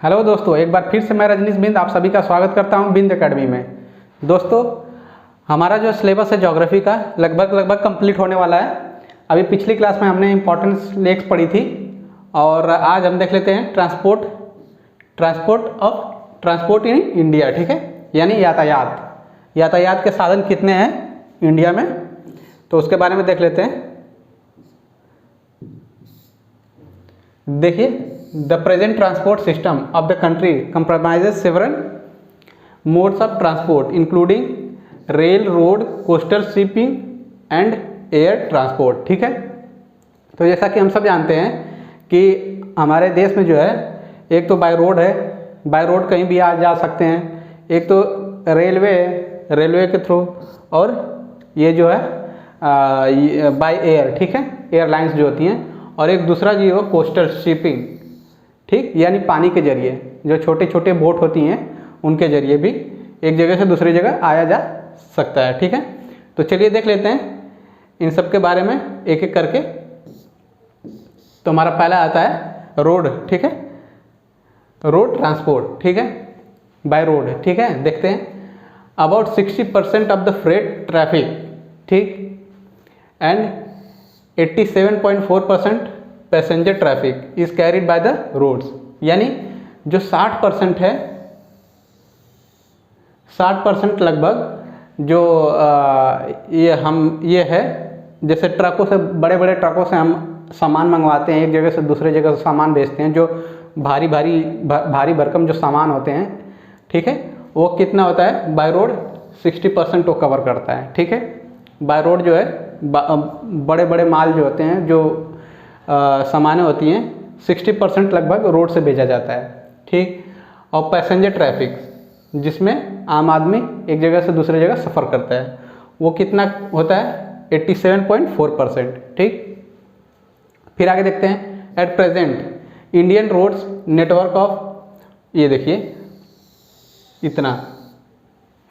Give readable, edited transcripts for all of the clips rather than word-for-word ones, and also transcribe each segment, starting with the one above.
Hello दोस्तों, एक बार फिर से मैं रजनीश बिंद आप सभी का स्वागत करता हूं बिंद एकेडमी में। दोस्तों, हमारा जो सिलेबस है ज्योग्राफी का लगभग कंप्लीट होने वाला है। अभी पिछली क्लास में हमने इम्पोर्टेंस लेक्स पढ़ी थी और आज हम देख लेते हैं ट्रांसपोर्ट इन इंडिया। ठीक है, यानी यातायात के साधन कितने हैं इंडिया में, तो उसके बारे में देख लेते हैं। देखिए, the present transport system of the country comprises several modes of transport including rail, road, coastal shipping and air transport. ठीक है, तो जैसा कि हम सब जानते हैं कि हमारे देश में जो है एक तो बाय रोड है, बाय रोड कहीं भी आ जा सकते हैं, एक तो रेलवे के थ्रू, और ये जो है बाय एयर। ठीक है, एयरलाइंस जो होती हैं, और एक दूसरा जो है कोस्टल शिपिंग, ठीक, यानी पानी के जरिए जो छोटे छोटे बोट होती हैं उनके जरिए भी एक जगह से दूसरी जगह आया जा सकता है। ठीक है, तो चलिए देख लेते हैं इन सब के बारे में एक एक करके। तो हमारा पहला आता है रोड। ठीक है, रोड ट्रांसपोर्ट, ठीक है, बाय रोड। ठीक है, देखते हैं। About 60% of the freight traffic, ठीक, and 87.4% passenger traffic is carried by the roads. यानी जो 60% है, 60% लगभग जो ये है, जैसे ट्रकों से, बड़े बड़े ट्रकों से हम सामान मंगवाते हैं, एक जगह से दूसरे जगह से सामान भेजते हैं, जो भारी भरकम जो सामान होते हैं, ठीक है, वो कितना होता है बाय रोड, 60% वो कवर करता है। ठीक है, बाय रोड जो है बड़े बड़े माल जो होते हैं, जो सामानें होती हैं, 60% लगभग रोड से भेजा जाता है। ठीक, और पैसेंजर ट्रैफिक जिसमें आम आदमी एक जगह से दूसरी जगह सफ़र करता है, वो कितना होता है, 87.4%। ठीक, फिर आगे देखते हैं। At present Indian roads network of, ये देखिए इतना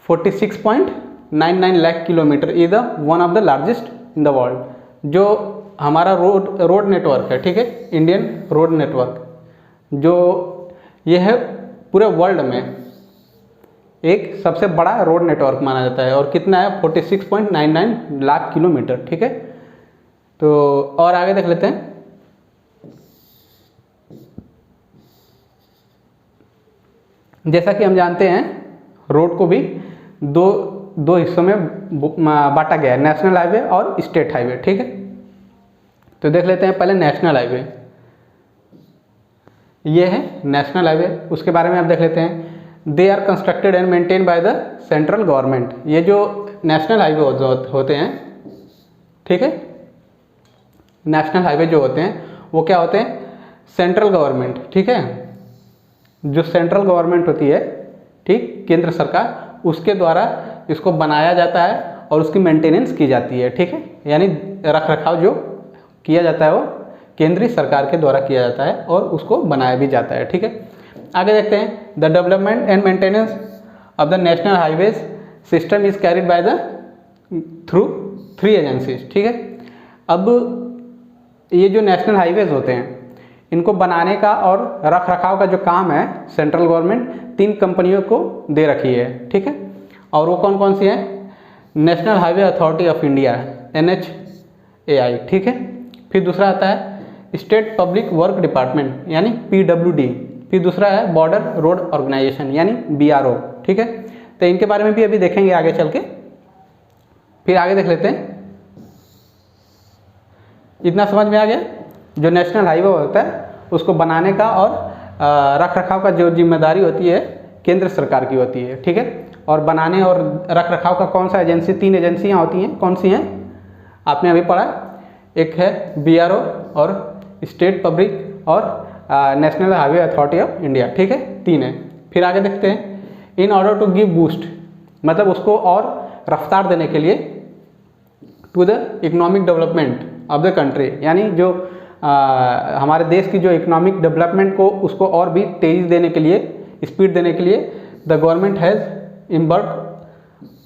46.99 lakh kilometre is the one of the largest in the world. जो हमारा रोड नेटवर्क है, ठीक है, इंडियन रोड नेटवर्क, जो ये है पूरे वर्ल्ड में एक सबसे बड़ा रोड नेटवर्क माना जाता है, और कितना है, 46.99 लाख किलोमीटर। ठीक है, तो और आगे देख लेते हैं। जैसा कि हम जानते हैं रोड को भी दो हिस्सों में बांटा गया है, नेशनल हाईवे और स्टेट हाईवे। ठीक है, तो देख लेते हैं पहले नेशनल हाईवे। ये है नेशनल हाईवे, उसके बारे में आप देख लेते हैं। They are constructed and maintain by the central government. ये जो नेशनल हाईवे होते हैं, ठीक है, नेशनल हाईवे जो होते हैं वो क्या होते हैं, सेंट्रल गवर्नमेंट, ठीक है, जो सेंट्रल गवर्नमेंट होती है, ठीक, केंद्र सरकार, उसके द्वारा इसको बनाया जाता है और उसकी मेंटेनेंस की जाती है। ठीक है, यानी रख रखाव जो किया जाता है वो केंद्रीय सरकार के द्वारा किया जाता है और उसको बनाया भी जाता है। ठीक है, आगे देखते हैं। The development and maintenance of the national highways system is carried by the through 3 agencies. ठीक है, अब ये जो नेशनल हाईवेज होते हैं, इनको बनाने का और रख रखाव का जो काम है, सेंट्रल गवर्नमेंट 3 कंपनियों को दे रखी है। ठीक है, और वो कौन कौन सी हैं, national highway authority of India, NHAI। ठीक है, फिर दूसरा आता है स्टेट पब्लिक वर्क डिपार्टमेंट, यानी PWD। फिर दूसरा है बॉर्डर रोड ऑर्गेनाइजेशन, यानी BRO। ठीक है, तो इनके बारे में भी अभी देखेंगे आगे चल के। फिर आगे देख लेते हैं। इतना समझ में आ गया। जो नेशनल हाईवे होता है उसको बनाने का और रख रखाव का जो जिम्मेदारी होती है केंद्र सरकार की होती है। ठीक है, और बनाने और रख रखाव का कौन सा एजेंसी, 3 एजेंसियाँ होती हैं, कौन सी हैं, आपने अभी पढ़ा, एक है BRO और स्टेट पब्लिक और national highway authority of India. ठीक है, 3 है। फिर आगे देखते हैं। In order to give boost, मतलब उसको और रफ्तार देने के लिए, to the economic development of the country, यानी जो हमारे देश की जो इकोनॉमिक डेवलपमेंट को, उसको और भी तेज़ी देने के लिए, स्पीड देने के लिए, the government has embarked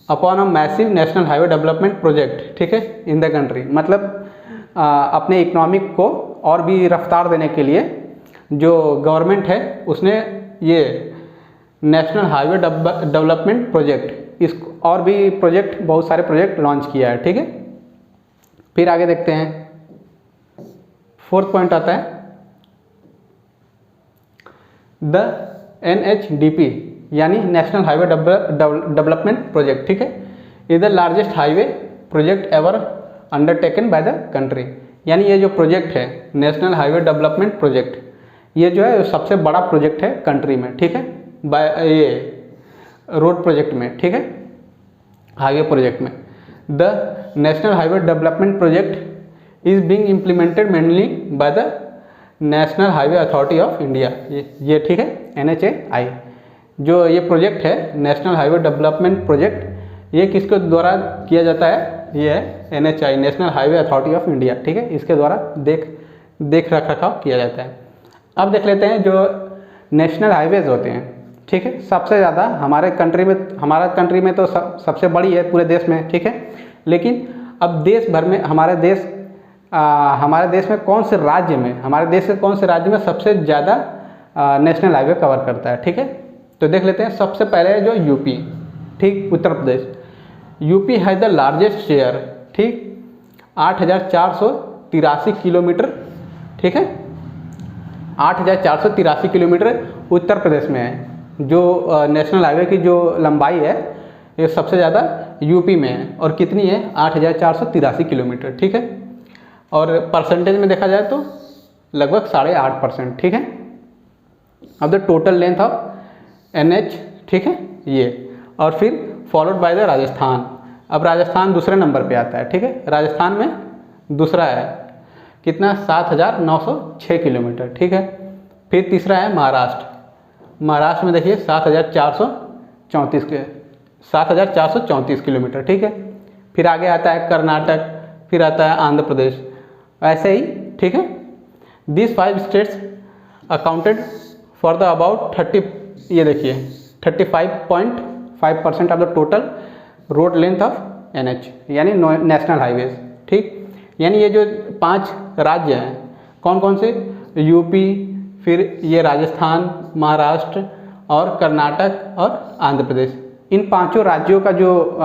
upon a massive national highway development project. ठीक है, इन द कंट्री, मतलब अपने इकोनॉमिक को और भी रफ्तार देने के लिए जो गवर्नमेंट है उसने ये नेशनल हाईवे डेवलपमेंट प्रोजेक्ट इस और भी प्रोजेक्ट बहुत सारे प्रोजेक्ट लॉन्च किया है। ठीक है, फिर आगे देखते हैं। फोर्थ पॉइंट आता है द NHDP यानी नेशनल हाईवे डेवलपमेंट प्रोजेक्ट। ठीक है, is the largest highway project ever undertaken by the country. यानी ये जो प्रोजेक्ट है नेशनल हाईवे डेवलपमेंट प्रोजेक्ट, ये जो है सबसे बड़ा प्रोजेक्ट है कंट्री में। ठीक है, बाय ये रोड प्रोजेक्ट में। ठीक है, हाईवे प्रोजेक्ट में the national highway development project is being implemented mainly by the national highway authority of India. ये ठीक है, NHAI जो ये प्रोजेक्ट है नेशनल हाईवे डेवलपमेंट प्रोजेक्ट, ये किसके द्वारा किया जाता है? ये है NHAI national highway authority of India. ठीक है, इसके द्वारा देख रखाव किया जाता है। अब देख लेते हैं जो नेशनल हाईवेज होते हैं। ठीक है, सबसे ज़्यादा हमारा कंट्री में तो सबसे बड़ी है पूरे देश में। ठीक है, लेकिन अब देश भर में हमारे देश में कौन से राज्य में, हमारे देश के कौन से राज्य में सबसे ज़्यादा नेशनल हाईवे कवर करता है? ठीक है, तो देख लेते हैं। सबसे पहले है जो यूपी। ठीक, उत्तर प्रदेश। यूपी है द लार्जेस्ट शेयर। ठीक, 8,483 किलोमीटर। ठीक है, 8,483 किलोमीटर उत्तर प्रदेश में है। जो नेशनल हाईवे की जो लंबाई है ये सबसे ज़्यादा यूपी में है। और कितनी है? 8,483 किलोमीटर। ठीक है, और परसेंटेज में देखा जाए तो लगभग 8.5%। ठीक है, अब the total length of NH। ठीक है, ये और फिर फॉलोड बाय द राजस्थान। अब राजस्थान दूसरे नंबर पे आता है। ठीक है, राजस्थान में दूसरा है कितना? 7,906 किलोमीटर। ठीक है, फिर तीसरा है महाराष्ट्र। महाराष्ट्र में देखिए 7,434 किलोमीटर। ठीक है, फिर आगे आता है कर्नाटक, फिर आता है आंध्र प्रदेश, ऐसे ही। ठीक है, this 5 states accounted for the about 35.5% of the total road length of NH यानी नेशनल हाईवेज। ठीक, यानी ये जो 5 राज्य हैं कौन कौन से? यूपी, फिर ये राजस्थान, महाराष्ट्र और कर्नाटक और आंध्र प्रदेश। इन 5 राज्यों का जो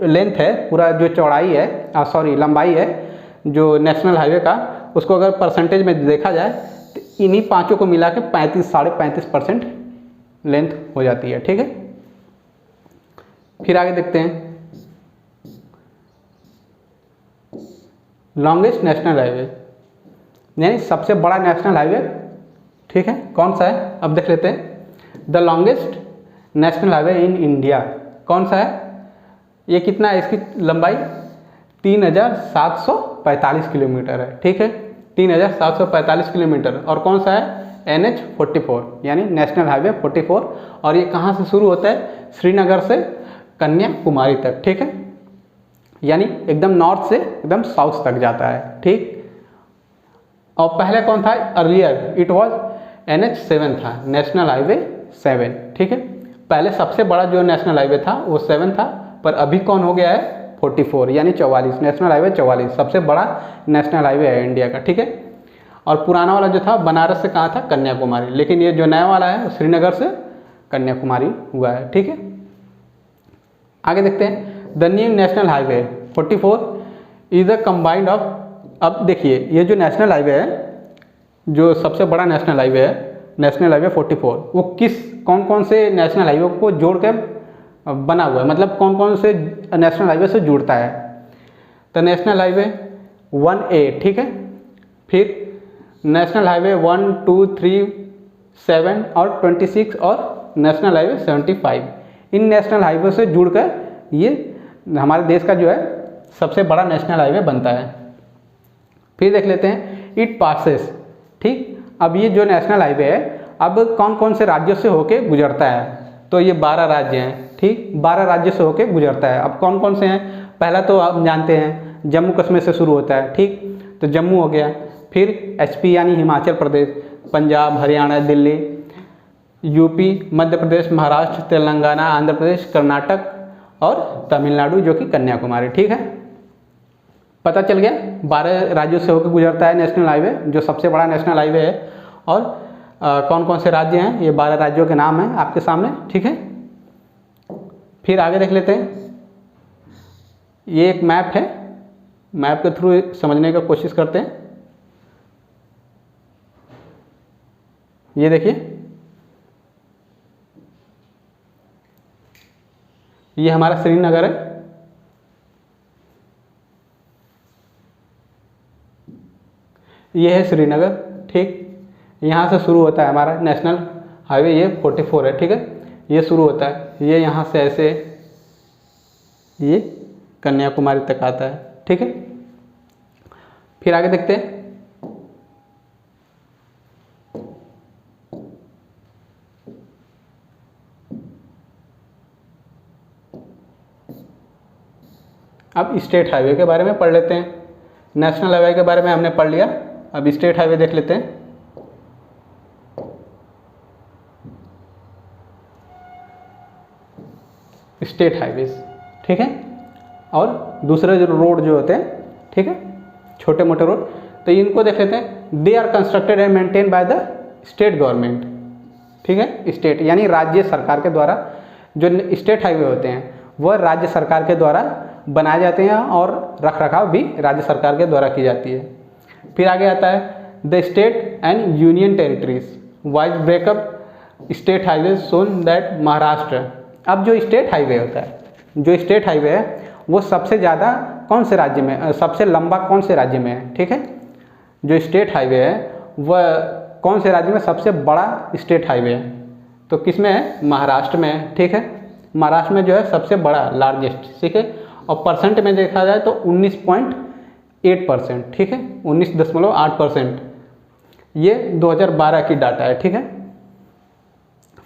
लेंथ है, पूरा जो चौड़ाई है, लंबाई है जो नेशनल हाईवे का, उसको अगर परसेंटेज में देखा जाए तो इन्हीं 5 को मिला के 35.5% लेंथ हो जाती है। ठीक है, फिर आगे देखते हैं लॉन्गेस्ट नेशनल हाईवे यानी सबसे बड़ा नेशनल हाईवे। ठीक है, कौन सा है? अब देख लेते हैं। The longest national highway in India कौन सा है? ये कितना है? इसकी लंबाई 3,745 किलोमीटर है। ठीक है, 3,745 किलोमीटर। और कौन सा है? NH44 यानी नेशनल हाईवे 44। और ये कहाँ से शुरू होता है? श्रीनगर से कन्याकुमारी तक। ठीक है, यानी एकदम नॉर्थ से एकदम साउथ तक जाता है। ठीक, और पहले कौन था? अर्लियर इट वाज NH7 था, नेशनल हाईवे 7। ठीक है, पहले सबसे बड़ा जो नेशनल हाईवे था वो 7 था, पर अभी कौन हो गया है? 44 यानी 44, नेशनल हाईवे 44 सबसे बड़ा नेशनल हाईवे है इंडिया का। ठीक है, और पुराना वाला जो था बनारस से कहाँ था? कन्याकुमारी। लेकिन ये जो नया वाला है श्रीनगर से कन्याकुमारी हुआ है। ठीक है, आगे देखते हैं। The new national highway 44 is the combined of. अब देखिए ये जो नेशनल हाईवे है, जो सबसे बड़ा नेशनल हाईवे है, नेशनल हाईवे 44, वो कौन कौन से नेशनल हाईवे को जोड़ के बना हुआ है? मतलब कौन कौन से नेशनल हाईवे से जुड़ता है? तो नेशनल हाईवे 1A। ठीक है, फिर नेशनल हाईवे 1, 2, 3, 7 और 26 और नेशनल हाईवे 75। इन नेशनल हाईवे से जुड़कर ये हमारे देश का जो है सबसे बड़ा नेशनल हाईवे बनता है। फिर देख लेते हैं इट पासेस। ठीक, अब ये जो नेशनल हाईवे है अब कौन कौन से राज्यों से होके गुजरता है? तो ये 12 राज्य हैं। ठीक, 12 राज्यों से होके गुजरता है। अब कौन कौन से हैं? पहला तो आप जानते हैं जम्मू कश्मीर से शुरू होता है। ठीक, तो जम्मू हो गया, फिर HP यानी हिमाचल प्रदेश, पंजाब, हरियाणा, दिल्ली, यूपी, मध्य प्रदेश, महाराष्ट्र, तेलंगाना, आंध्र प्रदेश, कर्नाटक और तमिलनाडु जो कि कन्याकुमारी। ठीक है, पता चल गया 12 राज्यों से होकर गुजरता है नेशनल हाईवे, जो सबसे बड़ा नेशनल हाईवे है। और कौन कौन से राज्य हैं, ये 12 राज्यों के नाम हैं आपके सामने, ठीक है। फिर आगे देख लेते हैं, ये एक मैप है, मैप के थ्रू समझने का कोशिश करते हैं। ये देखिए, ये हमारा श्रीनगर है, ये है श्रीनगर, ठीक। यहाँ से शुरू होता है हमारा नेशनल हाईवे, ये 44 है, ठीक है। ये शुरू होता है, ये यहाँ से ऐसे ये कन्याकुमारी तक आता है, ठीक है। फिर आगे देखते हैं, अब स्टेट हाईवे के बारे में पढ़ लेते हैं। नेशनल हाईवे के बारे में हमने पढ़ लिया, अब स्टेट हाईवे देख लेते हैं। स्टेट हाईवेज, ठीक है। और दूसरे जो रोड जो होते हैं, ठीक है, छोटे मोटे रोड, तो इनको देख लेते हैं। They are constructed and maintain by the state government, ठीक है। स्टेट यानी राज्य सरकार के द्वारा, जो स्टेट हाईवे होते हैं वह राज्य सरकार के द्वारा बनाए जाते हैं और रख रखाव भी राज्य सरकार के द्वारा की जाती है। फिर आगे आता है the state and union territories wise breakup state highway सोन दैट महाराष्ट्र। अब जो स्टेट हाईवे होता है, जो स्टेट हाईवे है वो सबसे ज़्यादा कौन से राज्य में, सबसे लंबा कौन से राज्य में है, ठीक है। जो स्टेट हाईवे है वह कौन से राज्य में सबसे बड़ा स्टेट हाईवे है, तो किस में है, महाराष्ट्र में है, ठीक है। महाराष्ट्र में जो है सबसे बड़ा लार्जेस्ट, ठीक है। और परसेंट में देखा जाए तो 19.8%, ठीक है, 19.8%। ये 2012 की डाटा है, ठीक है।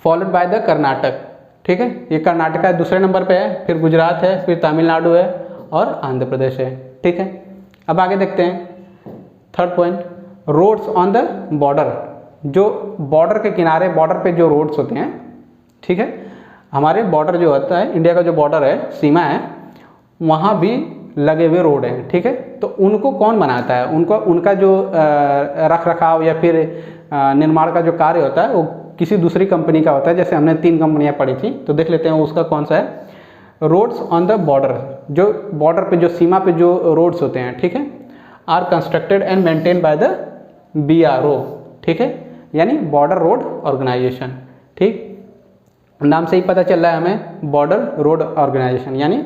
फॉलोड बाय द कर्नाटक, ठीक है, ये कर्नाटक है दूसरे नंबर पे है, फिर गुजरात है, फिर तमिलनाडु है और आंध्र प्रदेश है, ठीक है। अब आगे देखते हैं third point, roads on the border. जो बॉर्डर के किनारे, बॉर्डर पे जो रोड्स होते हैं, ठीक है, हमारे बॉर्डर जो होता है, इंडिया का जो बॉर्डर है, सीमा है, वहाँ भी लगे हुए रोड हैं, ठीक है। तो उनको कौन बनाता है, उनको, उनका जो रख रखाव या फिर निर्माण का जो कार्य होता है वो किसी दूसरी कंपनी का होता है। जैसे हमने 3 कंपनियां पढ़ी थी, तो देख लेते हैं उसका कौन सा है। रोड्स ऑन द बॉर्डर, जो बॉर्डर पे, जो सीमा पे जो रोड्स होते हैं, ठीक है, are constructed and maintain by the BRO, ठीक है, यानी बॉर्डर रोड ऑर्गेनाइजेशन, ठीक। नाम से ही पता चल रहा है हमें, बॉर्डर रोड ऑर्गेनाइजेशन, यानी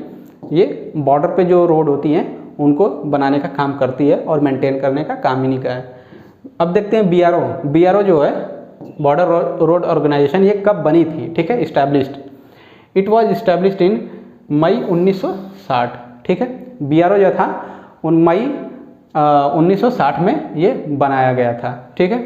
ये बॉर्डर पे जो रोड होती हैं उनको बनाने का काम करती है और मेंटेन करने का काम इन्हीं का है। अब देखते हैं BRO जो है, बॉर्डर रोड ऑर्गेनाइजेशन, ये कब बनी थी, ठीक है, established. It was established in May 1960, ठीक है। BRO जो था उन मई 1960 में ये बनाया गया था, ठीक है।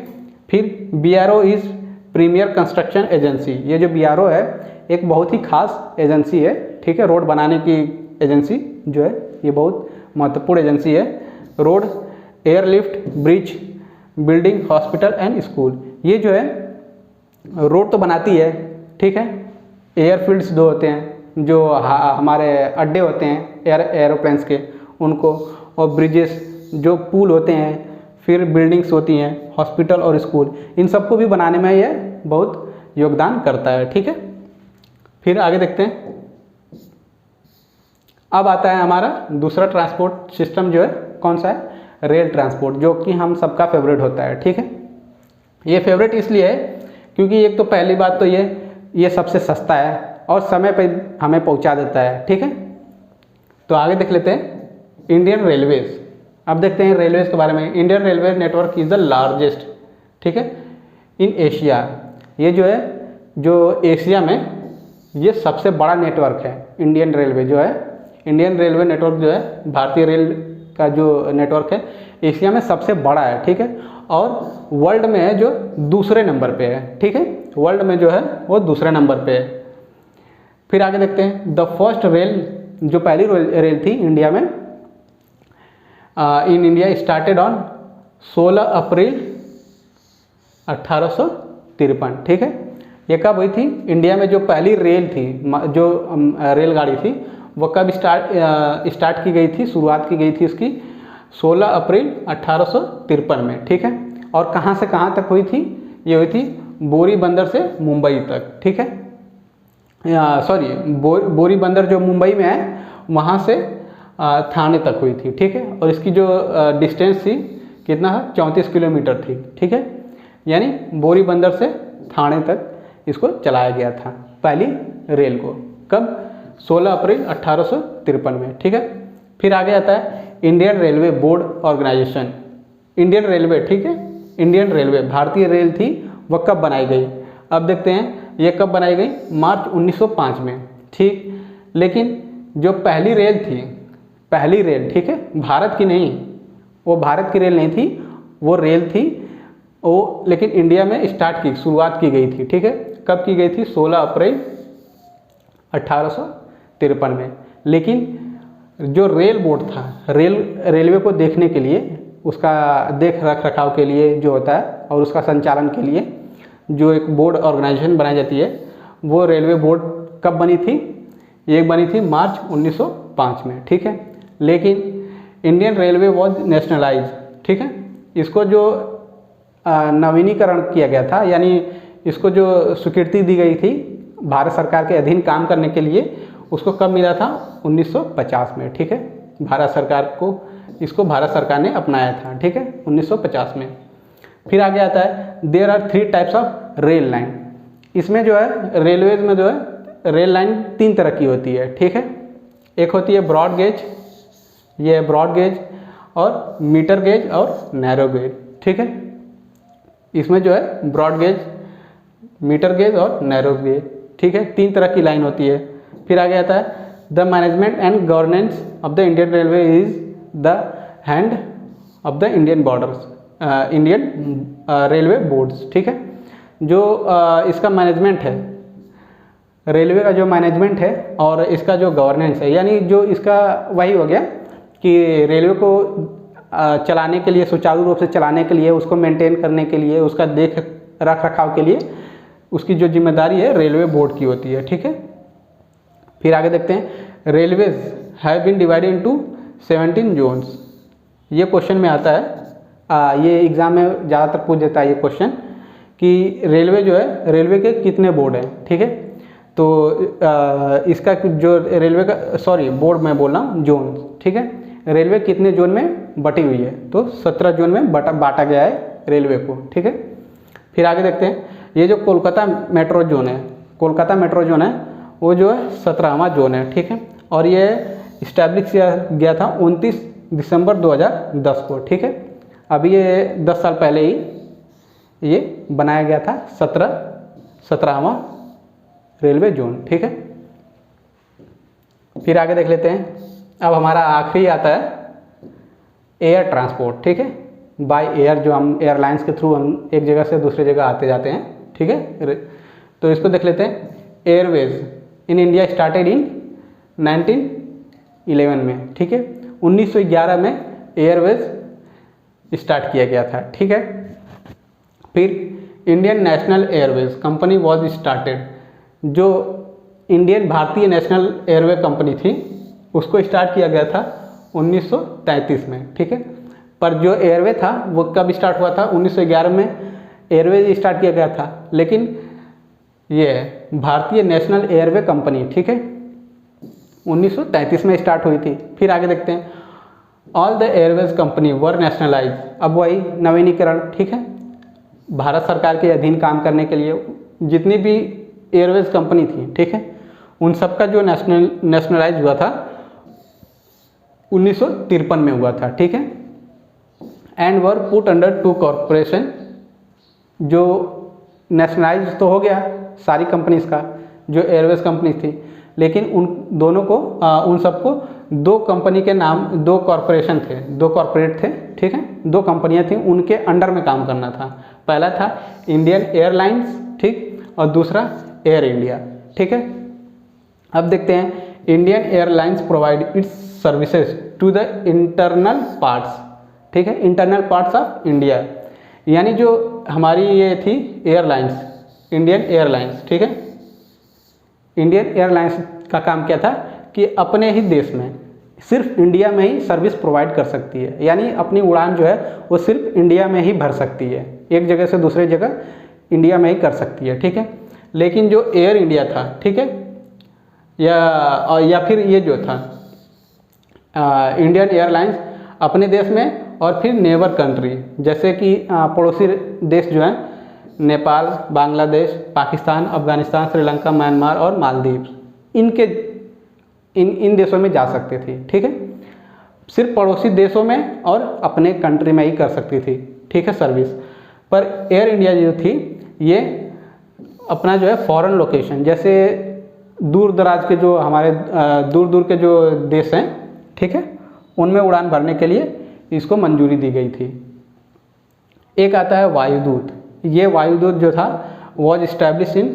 फिर BRO is premier construction agency. ये जो BRO है एक बहुत ही खास एजेंसी है, ठीक है, रोड बनाने की एजेंसी जो है, ये बहुत महत्वपूर्ण एजेंसी है। Road, airlift, bridge, building, hospital and school, ये जो है रोड तो बनाती है, ठीक है। एयरफील्ड्स जो होते हैं, जो हमारे अड्डे होते हैं एरोप्लेन्स के, उनको, और ब्रिजेस, जो पुल होते हैं, फिर बिल्डिंग्स होती हैं, हॉस्पिटल और स्कूल, इन सबको भी बनाने में ये बहुत योगदान करता है, ठीक है। फिर आगे देखते हैं, अब आता है हमारा दूसरा ट्रांसपोर्ट सिस्टम जो है, कौन सा है, रेल ट्रांसपोर्ट, जो कि हम सबका फेवरेट होता है, ठीक है। ये फेवरेट इसलिए है क्योंकि एक तो पहली बात तो ये सबसे सस्ता है और समय पे हमें पहुंचा देता है, ठीक है। तो आगे देख लेते हैं इंडियन रेलवेज। अब देखते हैं रेलवेज के बारे में। Indian railway network is the largest, ठीक है, इन एशिया। ये जो है, जो एशिया में ये सबसे बड़ा नेटवर्क है। इंडियन रेलवे जो है, इंडियन रेलवे नेटवर्क जो है, भारतीय रेल का जो नेटवर्क है, एशिया में सबसे बड़ा है, ठीक है। और वर्ल्ड में है जो दूसरे नंबर पे है, ठीक है, वर्ल्ड में जो है वो दूसरे नंबर पे है। फिर आगे देखते हैं, द फर्स्ट रेल, जो पहली रेल थी इंडिया में, इन इंडिया स्टार्टेड ऑन 16 अप्रैल 1853, ठीक है। ये कब हुई थी, इंडिया में जो पहली रेल थी, जो रेलगाड़ी थी, वो कब स्टार्ट की गई थी, शुरुआत की गई थी इसकी 16 अप्रैल 1853 में, ठीक है। और कहाँ से कहाँ तक हुई थी, ये हुई थी बोरी बंदर से मुंबई तक, ठीक है, सॉरी बोरी बंदर जो मुंबई में है वहाँ से थाने तक हुई थी, ठीक है। और इसकी जो डिस्टेंस थी कितना है, 34 किलोमीटर थी, ठीक है। यानी बोरी बंदर से थाने तक इसको चलाया गया था पहली रेल को, कब, 16 अप्रैल 1853 में, ठीक है। फिर आगे आता है Indian railway board organisation. Indian railway, ठीक है, इंडियन रेलवे भारतीय रेल थी, वह कब बनाई गई। अब देखते हैं ये कब बनाई गई, मार्च 1905 में, ठीक। लेकिन जो पहली रेल थी, पहली रेल, ठीक है, भारत की नहीं, वो भारत की रेल नहीं थी, वो रेल थी वो, लेकिन इंडिया में स्टार्ट की, शुरुआत की गई थी, ठीक है। कब की गई थी, 16 अप्रैल 1853 में। लेकिन जो रेल बोर्ड था, रेलवे को देखने के लिए, उसका देख रख रखाव के लिए जो होता है और उसका संचालन के लिए जो एक बोर्ड ऑर्गेनाइजेशन बनाई जाती है, वो रेलवे बोर्ड कब बनी थी, ये बनी थी मार्च 1905 में, ठीक है। लेकिन इंडियन रेलवे वॉज नेशनलाइज, ठीक है, इसको जो नवीनीकरण किया गया था, यानी इसको जो स्वीकृति दी गई थी भारत सरकार के अधीन काम करने के लिए, उसको कब मिला था, 1950 में, ठीक है। भारत सरकार को, इसको भारत सरकार ने अपनाया था, ठीक है, 1950 में। फिर आगे आता है there are 3 types of rail line. इसमें जो है रेलवेज में जो है रेल लाइन 3 तरह की होती है, ठीक है। एक होती है ब्रॉड गेज, ये ब्रॉड गेज, और मीटर गेज और नैरो गेज, ठीक है। इसमें जो है ब्रॉड गेज, मीटर गेज और नैरो गेज, ठीक है, 3 तरह की लाइन होती है। फिर आगे आता है the management and governance of the Indian railway is the hand of the Indian borders, Indian railway boards, ठीक है। जो इसका मैनेजमेंट है, रेलवे का जो मैनेजमेंट है और इसका जो गवर्नेंस है, यानी जो इसका वही हो गया कि रेलवे को चलाने के लिए, सुचारू रूप से चलाने के लिए, उसको मेंटेन करने के लिए, उसका देख रख रखाव के लिए उसकी जो जिम्मेदारी है रेलवे बोर्ड की होती है, ठीक है। फिर आगे देखते हैं railways have been divided into 17 zones. ये क्वेश्चन में आता है, ये एग्ज़ाम में ज़्यादातर पूछ देता है ये क्वेश्चन कि रेलवे जो है, रेलवे के कितने बोर्ड हैं, ठीक है। तो इसका जो रेलवे का, सॉरी बोर्ड मैं बोल रहा हूँ, जोन, ठीक है। रेलवे कितने जोन में बटी हुई है, तो 17 जोन में बांटा गया है रेलवे को, ठीक है। फिर आगे देखते हैं ये जो कोलकाता मेट्रो जोन है, कोलकाता मेट्रो जोन है वो जो है 17वां जोन है, ठीक है। और ये इस्टेब्लिश किया गया था 29 दिसंबर 2010 को, ठीक है। अभी ये 10 साल पहले ही ये बनाया गया था 17वां रेलवे जोन, ठीक है। फिर आगे देख लेते हैं, अब हमारा आखिरी आता है एयर ट्रांसपोर्ट, ठीक है। बाय एयर, जो हम एयरलाइंस के थ्रू हम एक जगह से दूसरी जगह आते जाते हैं, ठीक है। तो इसको देख लेते हैं। Airways in India started in 1911 में, ठीक है। 1911 में एयरवेज स्टार्ट किया गया था, ठीक है। फिर Indian national Airways company was started, जो इंडियन भारतीय नेशनल एयरवे कंपनी थी उसको स्टार्ट किया गया था 1933 में, ठीक है। पर जो एयरवे था वो कब स्टार्ट हुआ था, 1911 में एयरवेज स्टार्ट किया गया था, लेकिन ये भारतीय नेशनल एयरवे कंपनी, ठीक है, 1933 में स्टार्ट हुई थी। फिर आगे देखते हैं all the Airways company were nationalise, अब वही नवीनीकरण, ठीक है। भारत सरकार के अधीन काम करने के लिए जितनी भी एयरवेज कंपनी थी, ठीक है, उन सबका जो नेशनलाइज हुआ था 1953 में हुआ था, ठीक है। And were put under 2 corporation, जो नेशनलाइज तो हो गया सारी कंपनीज का, जो एयरवेज कंपनी थी, लेकिन उन दोनों को, उन सबको 2 कंपनी के नाम, 2 कॉरपोरेशन थे, 2 कॉरपोरेट थे, ठीक है, 2 कंपनियां थी, उनके अंडर में काम करना था। पहला था इंडियन एयरलाइंस, ठीक, और दूसरा एयर इंडिया, ठीक है। अब देखते हैं Indian Airlines provide its services to the internal parts, ठीक है, इंटरनल पार्ट्स ऑफ इंडिया, यानी जो हमारी ये थी एयरलाइंस, इंडियन एयरलाइंस, ठीक है। इंडियन एयरलाइंस का काम क्या था कि अपने ही देश में, सिर्फ इंडिया में ही सर्विस प्रोवाइड कर सकती है, यानी अपनी उड़ान जो है वो सिर्फ इंडिया में ही भर सकती है, एक जगह से दूसरे जगह इंडिया में ही कर सकती है, ठीक है। लेकिन जो एयर इंडिया था, ठीक है, या फिर ये जो था इंडियन एयरलाइंस अपने देश में और फिर नेबर कंट्री जैसे कि पड़ोसी देश जो हैं नेपाल, बांग्लादेश, पाकिस्तान, अफगानिस्तान, श्रीलंका, म्यांमार और मालदीव, इन देशों में जा सकती थी, ठीक है। सिर्फ पड़ोसी देशों में और अपने कंट्री में ही कर सकती थी, ठीक है, सर्विस। पर एयर इंडिया जो थी ये अपना जो है फॉरेन लोकेशन जैसे दूर दराज के जो हमारे दूर दूर के जो देश हैं, ठीक है, उनमें उड़ान भरने के लिए इसको मंजूरी दी गई थी। एक आता है वायुदूत। ये वायुदूत जो था was establish in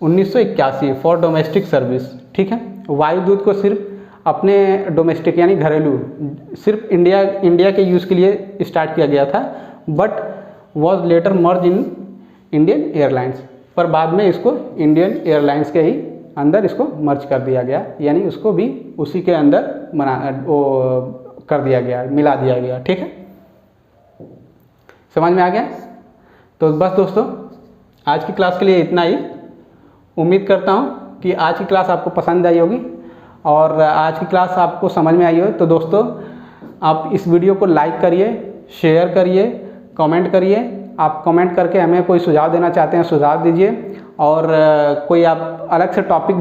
1981 for domestic service, ठीक है। वायुदूत को सिर्फ अपने डोमेस्टिक यानी घरेलू सिर्फ इंडिया के यूज़ के लिए स्टार्ट किया गया था, but was later merge in Indian airlines, पर बाद में इसको इंडियन एयरलाइंस के ही अंदर इसको मर्ज कर दिया गया, यानी उसको भी उसी के अंदर कर दिया गया, मिला दिया गया, ठीक है। समझ में आ गया? तो बस दोस्तों आज की क्लास के लिए इतना ही। उम्मीद करता हूँ कि आज की क्लास आपको पसंद आई होगी और आज की क्लास आपको समझ में आई हो। तो दोस्तों आप इस वीडियो को लाइक करिए, शेयर करिए, कमेंट करिए। आप कमेंट करके हमें कोई सुझाव देना चाहते हैं सुझाव दीजिए, और कोई आप अलग से टॉपिक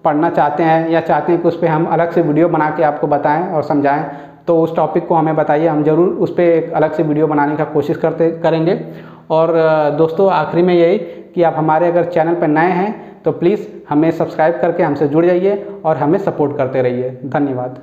पढ़ना चाहते हैं या चाहते हैं कि उस पर हम अलग से वीडियो बना के आपको बताएं और समझाएं, तो उस टॉपिक को हमें बताइए, हम ज़रूर उस पर एक अलग से वीडियो बनाने का कोशिश करेंगे। और दोस्तों आखिरी में यही कि आप हमारे अगर चैनल पर नए हैं तो प्लीज़ हमें सब्सक्राइब करके हमसे जुड़ जाइए और हमें सपोर्ट करते रहिए। धन्यवाद।